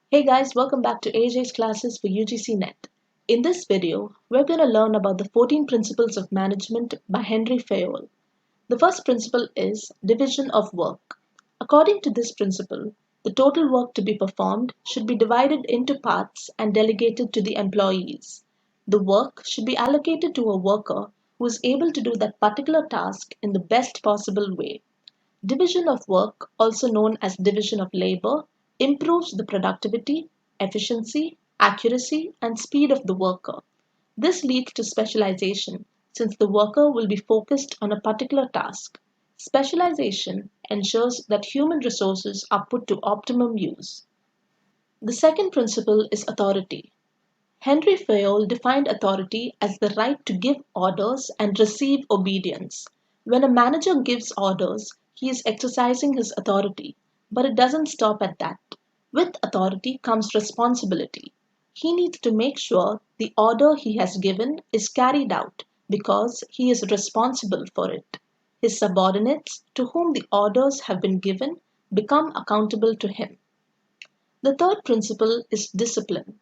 Hey guys, welcome back to AJ's classes for UGC NET. In this video, we're going to learn about the 14 Principles of Management by Henri Fayol. The first principle is division of work. According to this principle, the total work to be performed should be divided into parts and delegated to the employees. The work should be allocated to a worker who is able to do that particular task in the best possible way. Division of work, also known as division of labor, improves the productivity, efficiency, accuracy, and speed of the worker. This leads to specialization, since the worker will be focused on a particular task. Specialization ensures that human resources are put to optimum use. The second principle is authority. Henri Fayol defined authority as the right to give orders and receive obedience. When a manager gives orders, he is exercising his authority, but it doesn't stop at that. With authority comes responsibility. He needs to make sure the order he has given is carried out because he is responsible for it. His subordinates, to whom the orders have been given, become accountable to him. The third principle is discipline.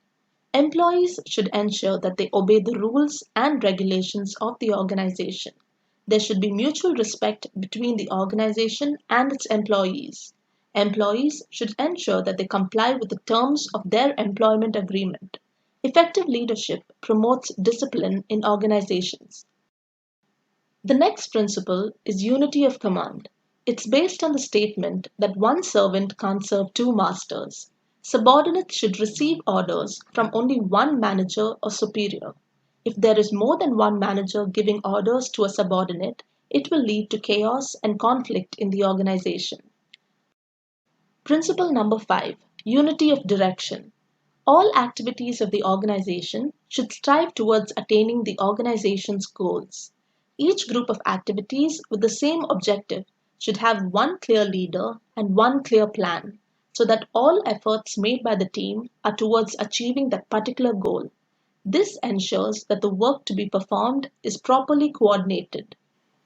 Employees should ensure that they obey the rules and regulations of the organization. There should be mutual respect between the organization and its employees. Employees should ensure that they comply with the terms of their employment agreement. Effective leadership promotes discipline in organizations. The next principle is unity of command. It's based on the statement that one servant can't serve two masters. Subordinates should receive orders from only one manager or superior. If there is more than one manager giving orders to a subordinate, it will lead to chaos and conflict in the organization. Principle number 5, unity of direction. All activities of the organization should strive towards attaining the organization's goals. Each group of activities with the same objective should have one clear leader and one clear plan, so that all efforts made by the team are towards achieving that particular goal. This ensures that the work to be performed is properly coordinated.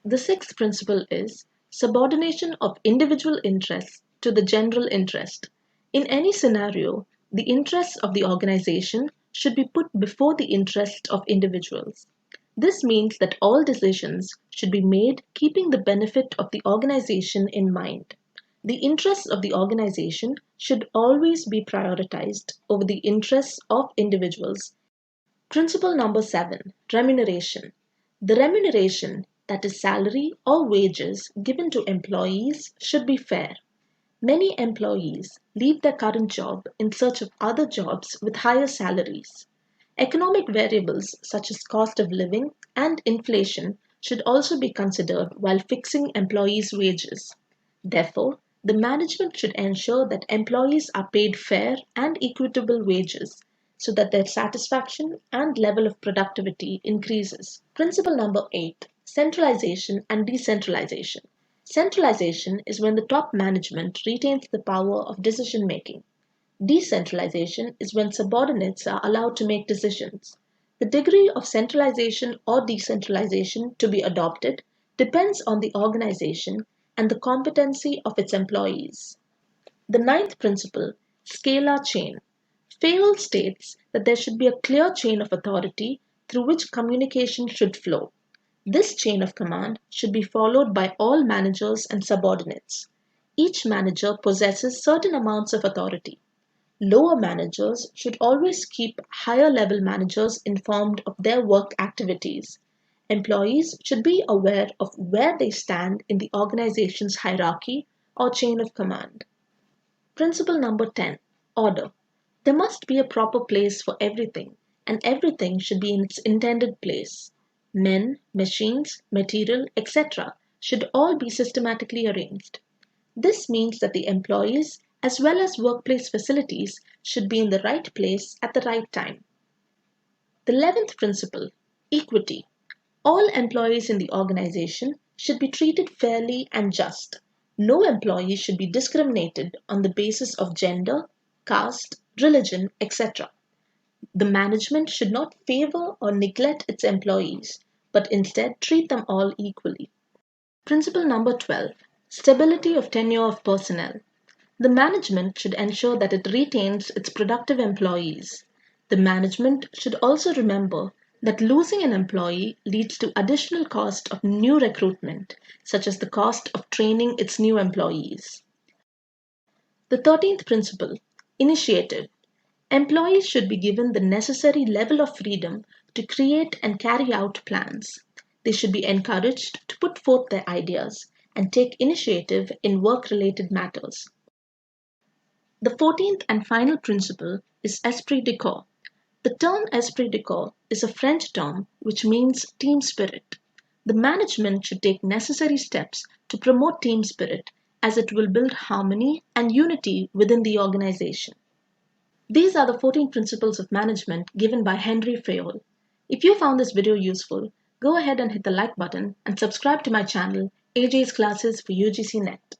The sixth principle is subordination of individual interests to the general interest. In any scenario, the interests of the organization should be put before the interests of individuals. This means that all decisions should be made keeping the benefit of the organization in mind. The interests of the organization should always be prioritized over the interests of individuals. Principle number 7, remuneration. The remuneration, that is salary or wages given to employees, should be fair. Many employees leave their current job in search of other jobs with higher salaries. Economic variables such as cost of living and inflation should also be considered while fixing employees' wages. Therefore, the management should ensure that employees are paid fair and equitable wages so that their satisfaction and level of productivity increases. Principle number 8, centralization and decentralization. Centralization is when the top management retains the power of decision making. Decentralization is when subordinates are allowed to make decisions. The degree of centralization or decentralization to be adopted depends on the organization and the competency of its employees. The ninth principle, scalar chain. Fayol states that there should be a clear chain of authority through which communication should flow. This chain of command should be followed by all managers and subordinates. Each manager possesses certain amounts of authority. Lower managers should always keep higher level managers informed of their work activities. Employees should be aware of where they stand in the organization's hierarchy or chain of command. Principle number 10, order. There must be a proper place for everything, and everything should be in its intended place. Men, machines, material, etc. should all be systematically arranged. This means that the employees as well as workplace facilities should be in the right place at the right time. The 11th principle, equity. All employees in the organization should be treated fairly and just. No employee should be discriminated on the basis of gender, caste, religion, etc. The management should not favor or neglect its employees, but instead treat them all equally. Principle number 12, stability of tenure of personnel. The management should ensure that it retains its productive employees. The management should also remember that losing an employee leads to additional cost of new recruitment, such as the cost of training its new employees. The 13th principle, initiative. Employees should be given the necessary level of freedom to create and carry out plans. They should be encouraged to put forth their ideas and take initiative in work-related matters. The 14th and final principle is esprit de corps. The term esprit de corps is a French term which means team spirit. The management should take necessary steps to promote team spirit as it will build harmony and unity within the organization. These are the 14 principles of management given by Henri Fayol. If you found this video useful, go ahead and hit the like button and subscribe to my channel, AJ's Classes for UGC NET.